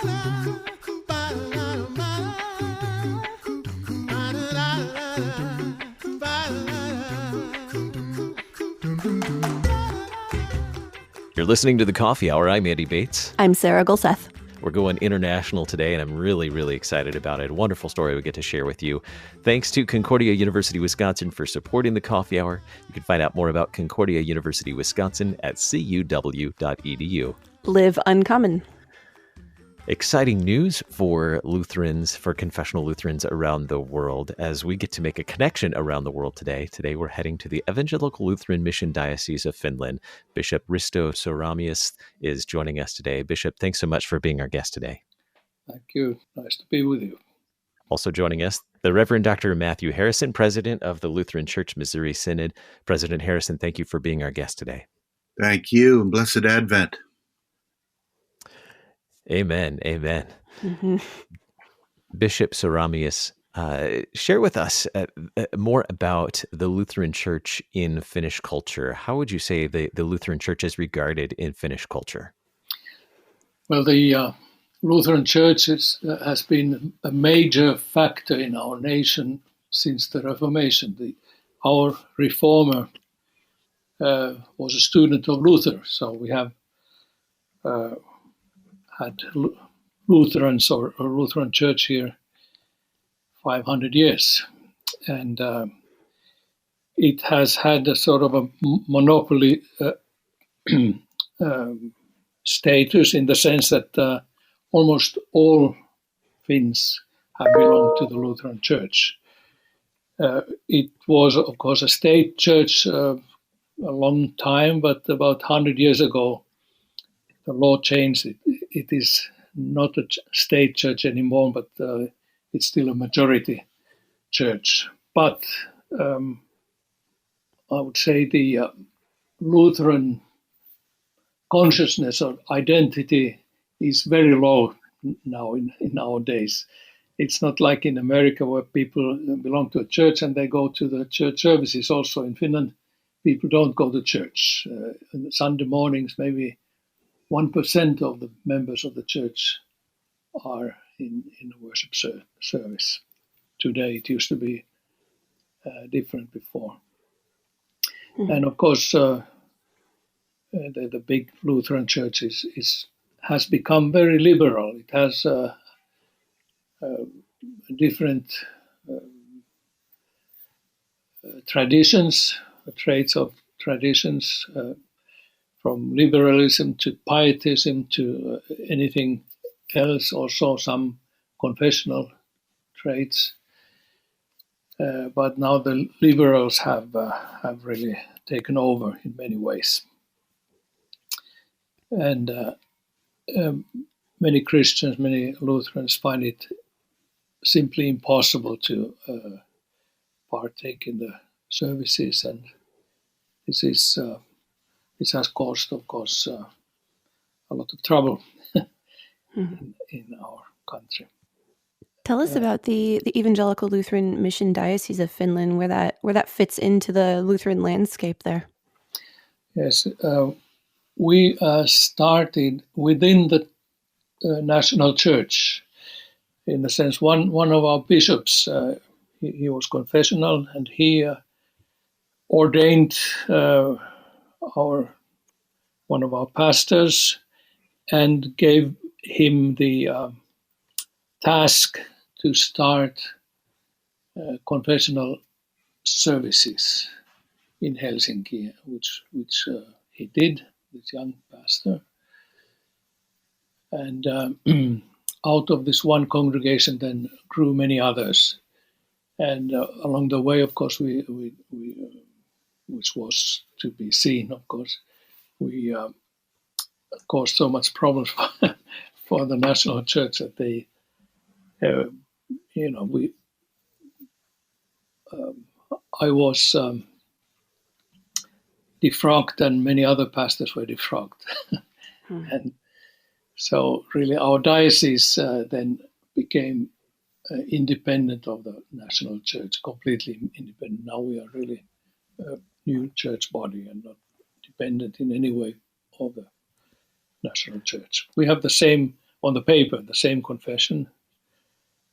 You're listening to The Coffee Hour. I'm Andy Bates. I'm Sarah Gulseth. We're going international today, and I'm really, really excited about it. A wonderful story we get to share with you. Thanks to Concordia University, Wisconsin for supporting The Coffee Hour. You can find out more about Concordia University, Wisconsin at cuw.edu. Live uncommon. Exciting news for Lutherans, for confessional Lutherans around the world, as we get to make a connection around the world today. Today, we're heading to the Evangelical Lutheran Mission Diocese of Finland. Bishop Risto Soramies is joining us today. Bishop, thanks so much for being our guest today. Thank you. Nice to be with you. Also joining us, the Reverend Dr. Matthew Harrison, President of the Lutheran Church Missouri Synod. President Harrison, thank you for being our guest today. Thank you, and blessed Advent. Amen. Amen. Mm-hmm. Bishop Soramies, share with us more about the Lutheran Church in Finnish culture. How would you say the Lutheran Church is regarded in Finnish culture? Well, the Lutheran Church has been a major factor in our nation since the Reformation. Our reformer was a student of Luther, so we have had Lutherans or Lutheran Church here 500 years. And it has had a sort of a monopoly status in the sense that almost all Finns have belonged to the Lutheran Church. It was, of course, a state church a long time, but about 100 years ago, the law changed. It is not a state church anymore, but it's still a majority church. But I would say the Lutheran consciousness or identity is very low now in nowadays. It's not like in America where people belong to a church and they go to the church services. Also in Finland, people don't go to church. On Sunday mornings, maybe 1% of the members of the church are in a worship service. Today, it used to be different before. Mm-hmm. And of course, the big Lutheran church has become very liberal. It has different traditions, traits of traditions, from liberalism to pietism to anything else, also some confessional traits. But now the liberals have really taken over in many ways. And many Christians, many Lutherans find it simply impossible to partake in the services, and this has caused, of course, a lot of trouble in our country. Tell us about the Evangelical Lutheran Mission Diocese of Finland, where that fits into the Lutheran landscape there. Yes, we started within the national church. In a sense, one of our bishops, he was confessional, and he ordained one of our pastors and gave him the task to start confessional services in Helsinki, which he did, this young pastor. And out of this one congregation then grew many others. And along the way, of course, we which was to be seen, of course, we caused so much problems for the national church that they, I was defrocked, and many other pastors were defrocked. And so really our diocese then became independent of the national church, completely independent. Now we are really a new church body and not dependent in any way of the national church. We have the same on the paper, the same confession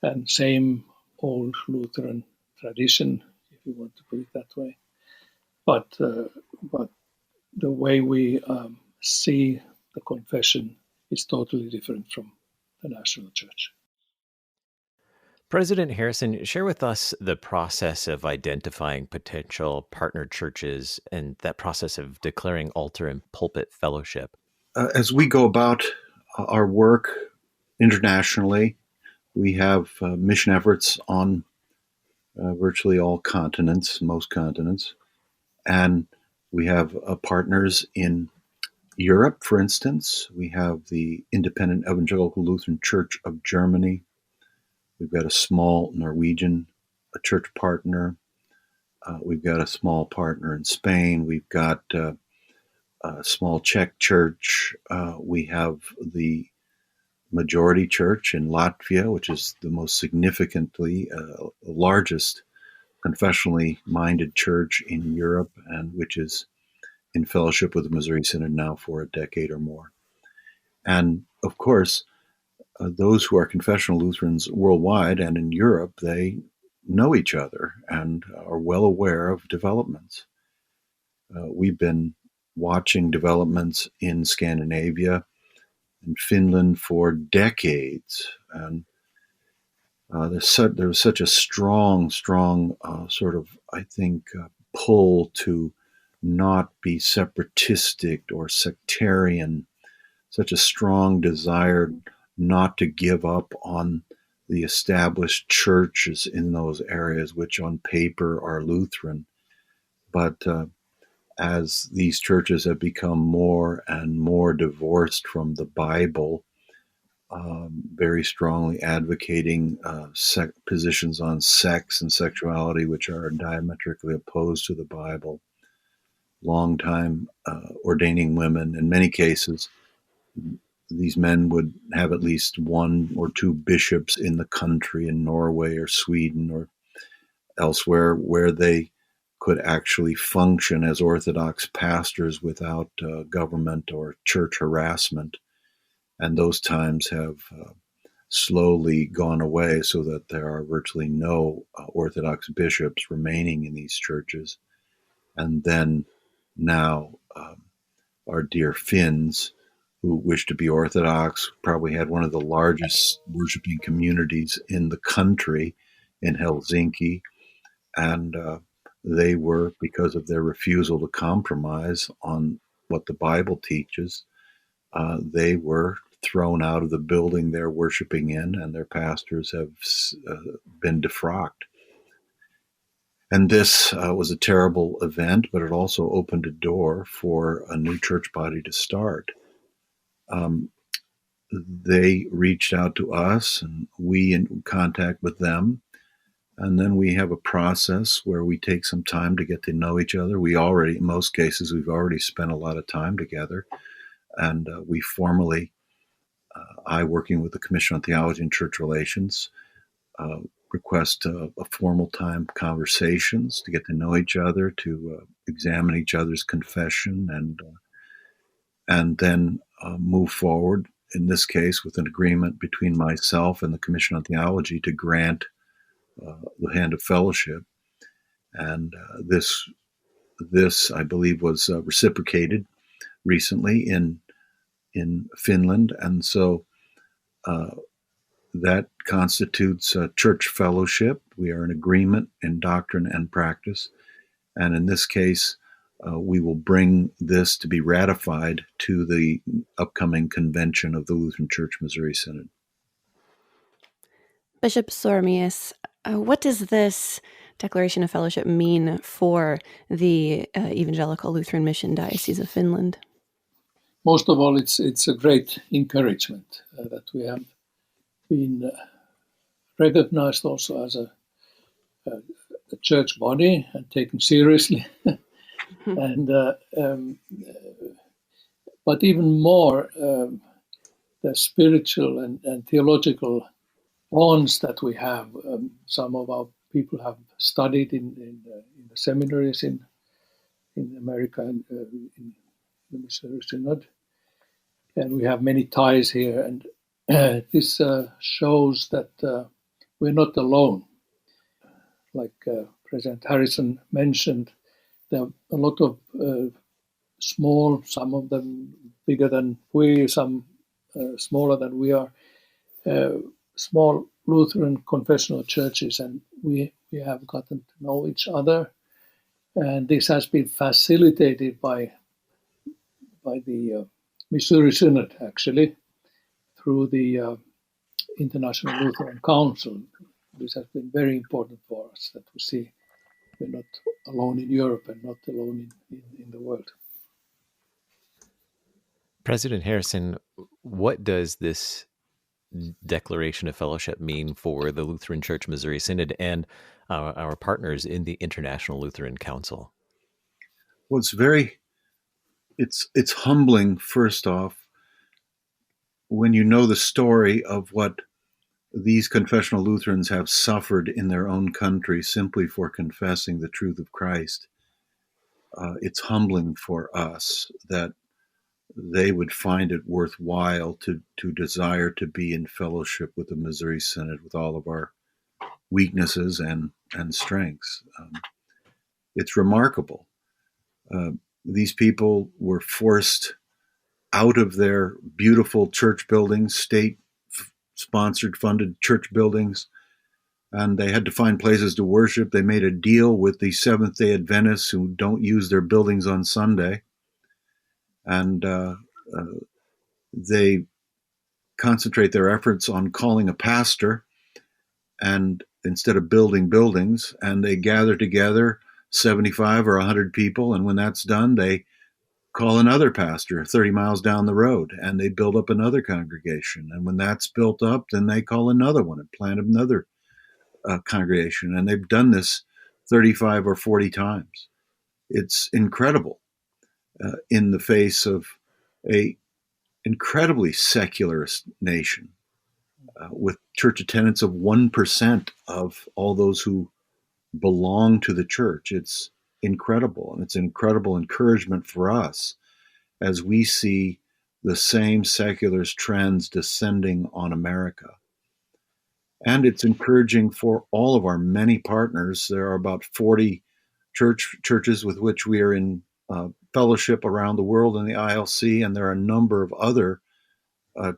and same old Lutheran tradition, if you want to put it that way. But the way we see the confession is totally different from the national church. President Harrison, share with us the process of identifying potential partner churches and that process of declaring altar and pulpit fellowship. As we go about our work internationally, we have mission efforts on virtually all continents, most continents, and we have partners in Europe, for instance. We have the Independent Evangelical Lutheran Church of Germany. We've got a small Norwegian church partner. We've got a small partner in Spain. We've got a small Czech church. We have the majority church in Latvia, which is the most significantly largest confessionally minded church in Europe, and which is in fellowship with the Missouri Synod now for a decade or more. And of course, those who are confessional Lutherans worldwide and in Europe, they know each other and are well aware of developments. We've been watching developments in Scandinavia and Finland for decades, and there was such a strong sort of, I think, pull to not be separatistic or sectarian, such a strong desire not to give up on the established churches in those areas, which on paper are Lutheran. But as these churches have become more and more divorced from the Bible, very strongly advocating positions on sex and sexuality, which are diametrically opposed to the Bible, long time ordaining women. In many cases, these men would have at least one or two bishops in the country, in Norway or Sweden or elsewhere, where they could actually function as Orthodox pastors without government or church harassment. And those times have slowly gone away, so that there are virtually no Orthodox bishops remaining in these churches. And then now our dear Finns, who wish to be Orthodox, probably had one of the largest worshiping communities in the country in Helsinki. And they were, because of their refusal to compromise on what the Bible teaches, they were thrown out of the building they're worshiping in, and their pastors have been defrocked. And this was a terrible event, but it also opened a door for a new church body to start. They reached out to us, and we in contact with them. And then we have a process where we take some time to get to know each other. In most cases, we've already spent a lot of time together. And we formally, I working with the Commission on Theology and Church Relations, request a formal time conversations to get to know each other, to examine each other's confession, and then move forward, in this case, with an agreement between myself and the Commission on Theology to grant the hand of fellowship. And this, I believe, was reciprocated recently in Finland. And so that constitutes a church fellowship. We are in agreement in doctrine and practice. And in this case, we will bring this to be ratified to the upcoming convention of the Lutheran Church Missouri Synod. Bishop Soramies, what does this declaration of fellowship mean for the Evangelical Lutheran Mission Diocese of Finland? Most of all, it's a great encouragement that we have been recognized also as a church body and taken seriously. And but even more, the spiritual and theological bonds that we have. Some of our people have studied in the seminaries in America and in the Missouri Synod, and we have many ties here. And this shows that we're not alone. Like President Harrison mentioned, there are a lot of small, some of them bigger than we, some smaller than we are, small Lutheran confessional churches, and we have gotten to know each other. And this has been facilitated by the Missouri Synod, actually, through the International Lutheran Council. This has been very important for us, that we see we're not alone in Europe and not alone in the world. President Harrison, what does this Declaration of Fellowship mean for the Lutheran Church Missouri Synod and our partners in the International Lutheran Council? Well, it's humbling, first off, when you know the story of what these confessional Lutherans have suffered in their own country simply for confessing the truth of Christ. It's humbling for us that they would find it worthwhile to desire to be in fellowship with the Missouri Synod with all of our weaknesses and strengths. It's remarkable. These people were forced out of their beautiful church buildings, state-sponsored, funded church buildings, and they had to find places to worship. They made a deal with the Seventh-day Adventists who don't use their buildings on Sunday, and they concentrate their efforts on calling a pastor and instead of building buildings, and they gather together 75 or 100 people, and when that's done, they call another pastor 30 miles down the road, and they build up another congregation. And when that's built up, then they call another one and plant another congregation. And they've done this 35 or 40 times. It's incredible in the face of a incredibly secularist nation with church attendance of 1% of all those who belong to the church. It's incredible, and it's incredible encouragement for us as we see the same secularist trends descending on America. And it's encouraging for all of our many partners. There are about 40 churches with which we are in fellowship around the world in the ILC, and there are a number of other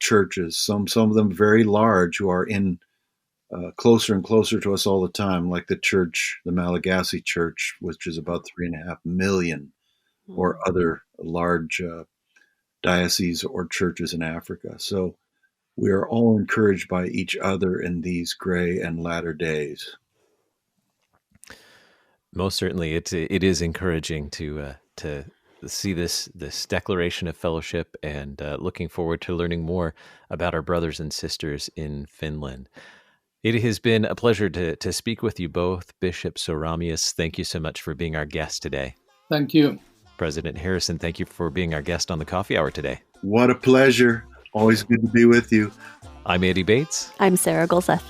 churches, some of them very large, who are in closer and closer to us all the time, like the Malagasy Church, which is about 3.5 million, or other large dioceses or churches in Africa. So we are all encouraged by each other in these gray and latter days. Most certainly, it is encouraging to see this declaration of fellowship, and looking forward to learning more about our brothers and sisters in Finland. It has been a pleasure to speak with you both. Bishop Soramies, thank you so much for being our guest today. Thank you. President Harrison, thank you for being our guest on the Coffee Hour today. What a pleasure. Always good to be with you. I'm Andy Bates. I'm Sarah Golseth.